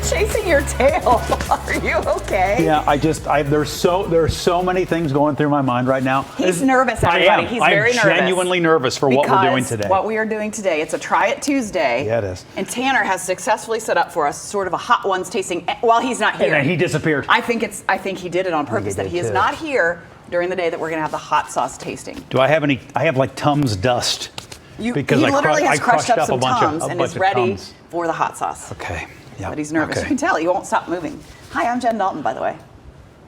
chasing your tail. Are you okay? Yeah, there's so many things going through my mind right now. He's nervous, everybody. He's very nervous. I'm genuinely nervous for what we're doing today. What we are doing today, it's a Try It Tuesday. Yeah, it is. And Tanner has successfully set up for us sort of a Hot Ones tasting while he's not here. And then he disappeared. I think he did it on purpose, that he is not here during the day that we're going to have the hot sauce tasting. Do I have any? I have like Tums dust. Because he literally has crushed up some Tums and is ready for the hot sauce. Okay. Yeah. But he's nervous. Okay. You can tell. He won't stop moving. Hi, I'm Jen Dalton, by the way.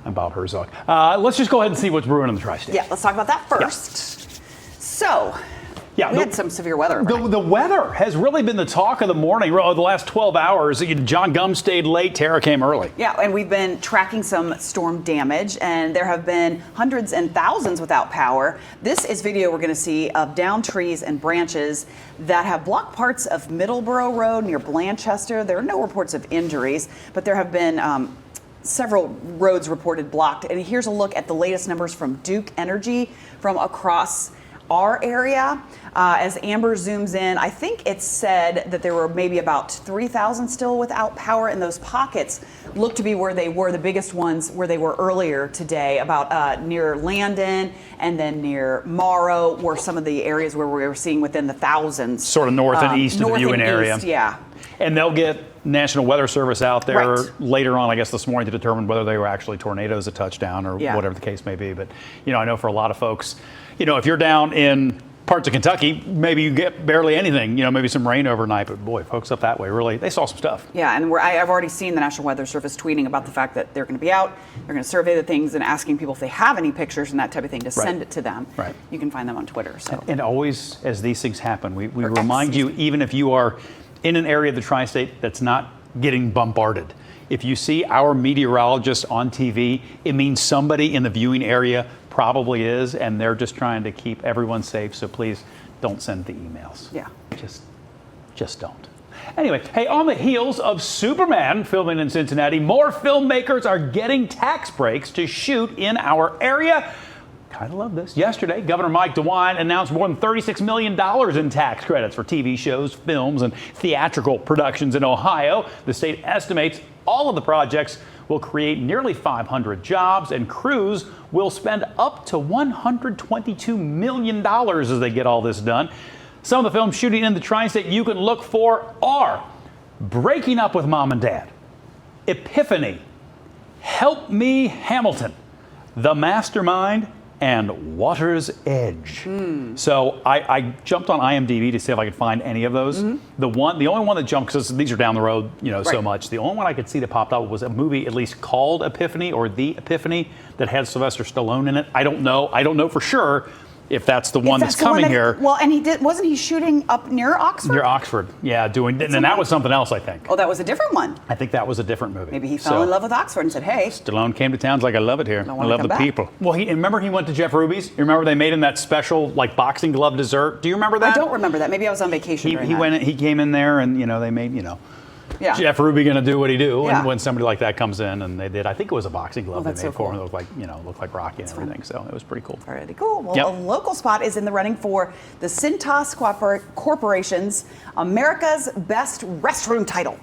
I'm Bob Herzog. Let's just go ahead and see what's brewing in the tri-state. Yeah, let's talk about that first. Yeah. So, we had some severe weather. The weather has really been the talk of the morning. The last 12 hours, John Gum stayed late, Tara came early. Yeah, and we've been tracking some storm damage, and there have been hundreds and thousands without power. This is video we're going to see of downed trees and branches that have blocked parts of Middleborough Road near Blanchester. There are no reports of injuries, but there have been several roads reported blocked. And here's a look at the latest numbers from Duke Energy from across our area. As Amber zooms in, I think it said that there were maybe about 3,000 still without power, and those pockets look to be where they were, the biggest ones where they were earlier today, about near Landon and then near Morrow were some of the areas where we were seeing within the thousands. Sort of north and east of the viewing area. East, yeah. And they'll get National Weather Service out there later on, I guess this morning, to determine whether they were actually tornadoes that touched down or whatever the case may be. But, I know for a lot of folks, if you're down in parts of Kentucky, maybe you get barely anything, maybe some rain overnight, but boy, folks up that way, really, they saw some stuff. Yeah, and I've already seen the National Weather Service tweeting about the fact that they're going to be out, they're going to survey the things and asking people if they have any pictures and that type of thing to send it to them. Right. You can find them on Twitter. So. And always, as these things happen, we remind you, even if you are in an area of the tri-state that's not getting bombarded, if you see our meteorologist on TV, it means somebody in the viewing area probably is, and they're just trying to keep everyone safe. So please don't send the emails. Yeah. Just don't. Anyway, hey, on the heels of Superman filming in Cincinnati, more filmmakers are getting tax breaks to shoot in our area. Kind of love this. Yesterday, Governor Mike DeWine announced more than $36 million in tax credits for TV shows, films, and theatrical productions in Ohio. The state estimates all of the projects will create nearly 500 jobs, and crews will spend up to $122 million as they get all this done. Some of the films shooting in the tri-state you can look for are Breaking Up with Mom and Dad, Epiphany, Help Me Hamilton, The Mastermind, and Water's Edge. So I jumped on IMDb to see if I could find any of those. The only one that jumped, because these are down the road, so much. The only one I could see that popped up was a movie at least called Epiphany or The Epiphany that had Sylvester Stallone in it. I don't know for sure if that's the one that's coming here. Well, and wasn't he shooting up near Oxford? Near Oxford, yeah, and that was something else, I think. Oh, that was a different one. I think that was a different movie. Maybe he fell in love with Oxford and said, hey. Stallone came to town, like, I love it here. I love the people. Well, remember he went to Jeff Ruby's? You remember they made him that special, boxing glove dessert? Do you remember that? I don't remember that. Maybe I was on vacation He came in there and, they made, Jeff Ruby going to do what he do, and when somebody like that comes in, and they did, I think it was a boxing glove they made for him. It looked like Rocky and everything, so it was pretty cool. Pretty cool. Well, a local spot is in the running for the Cintas Corporation's America's Best Restroom title.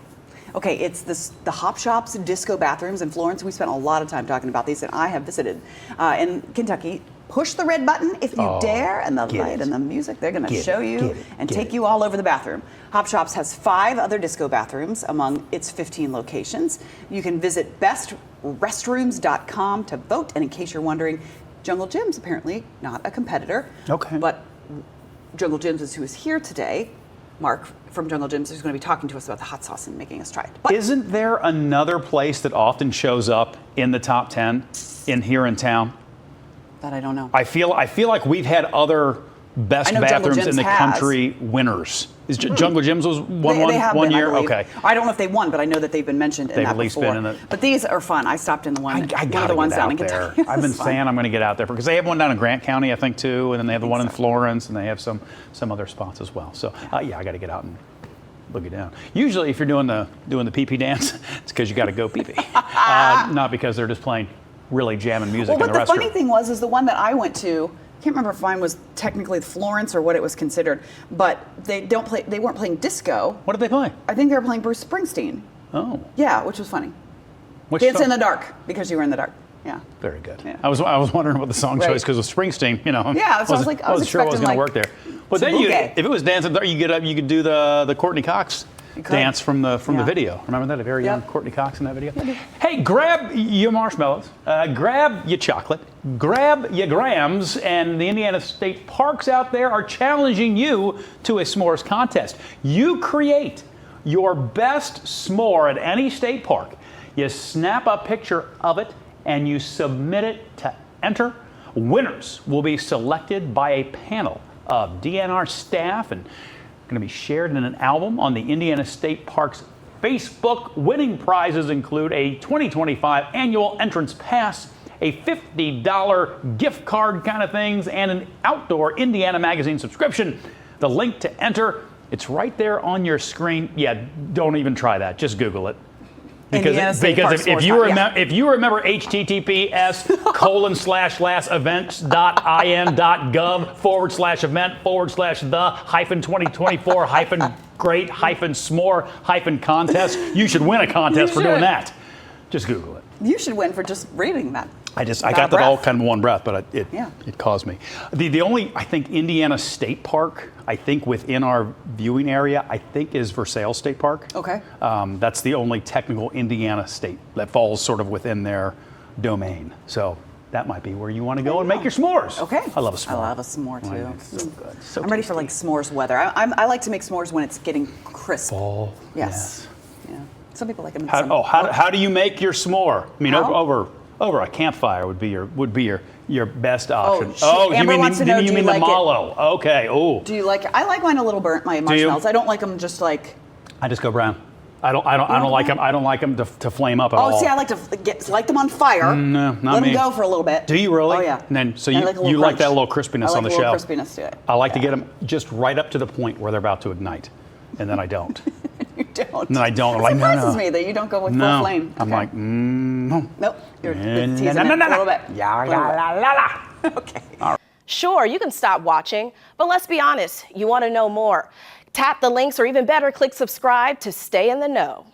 Okay, it's the Hop Shop's disco bathrooms in Florence. We spent a lot of time talking about these, and I have visited in Kentucky. Push the red button if you dare, and the light and the music, they're going to show you and take you all over the bathroom. Hop Shops has 5 other disco bathrooms among its 15 locations. You can visit bestrestrooms.com to vote. And in case you're wondering, Jungle Jim's apparently not a competitor. Okay. But Jungle Jim's is who is here today. Mark from Jungle Jim's is going to be talking to us about the hot sauce and making us try it. But isn't there another place that often shows up in the top 10 here in town? That I don't know. I feel like we've had other best bathrooms in the country winners. Is Jungle Jim's was one year? Okay. I don't know if they won, but I know that they've been mentioned in that before. They've at least been in it. But these are fun. I stopped in the one. I got to get out there. I've been saying I'm going to get out there because they have one down in Grant County, I think, too, and then they have the one in Florence, and they have some other spots as well. So I got to get out and boogie down. Usually, if you're doing the pee-pee dance, it's because you got to go pee-pee, not because they're just playing really jamming music in the restaurant. But the funny thing was the one that I went to, I can't remember if mine was technically Florence or what it was considered, but they weren't playing disco. What did they play? I think they were playing Bruce Springsteen. Oh. Yeah, which was funny. Which Dance song? in the Dark, because you were in the dark. Yeah. Very good. Yeah. I was wondering about the song Right. choice because of Springsteen, you know. Yeah, so I was like, I was wasn't sure what was going expecting, to work there. But some then bouquet. if it was Dance in the Dark, you get up, you could do the Courtney Cox You could. dance from the Yeah. video. Remember that? A very young Yep. Courtney Cox in that video. Hey, grab your marshmallows, grab your chocolate, grab your grams, and the Indiana State Parks out there are challenging you to a s'mores contest. You create your best s'more at any state park. You snap a picture of it and you submit it to enter. Winners will be selected by a panel of DNR staff and going to be shared in an album on the Indiana State Parks Facebook. Winning prizes include a 2025 annual entrance pass, a $50 gift card kind of things, and an outdoor Indiana magazine subscription. The link to enter, it's right there on your screen. Yeah, don't even try that. Just Google it. Indiana State Parks if you s'mores remember, if you remember https://events.in.gov/2024-great-s'more-contest, you should win a contest for doing that. Just Google it. You should win for just reading that. I Without got a that all breath. kind of one breath, but it Yeah. caused me. The only, I think, Indiana State Park, I think within our viewing area, I think is Versailles State Park. Okay. That's the only technical Indiana state that falls sort of within their domain. So that might be where you want to go and make your s'mores. Okay. I love a s'more. I love a s'more Oh, too. it's so good. So I'm ready for like s'mores weather. I like to make s'mores when it's getting crisp. fall. Yes. Yeah. Some people like them in How, summer. how do you make your s'more? I mean, How? over a campfire would be your best option. shoot. Amber wants to know, do you you mean like the it- mallow? Okay. Oh. Do you like? I like mine a little burnt. My you? marshmallows. I don't like them just like. I just go brown. I don't like them. I don't like them to flame up at all. Oh, see, I like to light them on fire. No, not Let me. them go for a little bit. Do you really? Oh yeah. And then so And I you like a little you like that crunch. little crispiness I like on the a little shell. crispiness to it. I like to get them just right up to the point where they're about to ignite, and then I don't. You don't. And then I don't. I'm It like, no, surprises no. me that you don't go with No. full flame. I'm Okay. like, no. Nope. You're No, teasing no, it no, no, a little no. bit. Yeah, la, la, la. Okay. Sure, you can stop watching, but let's be honest, you want to know more. Tap the links or even better, click subscribe to stay in the know.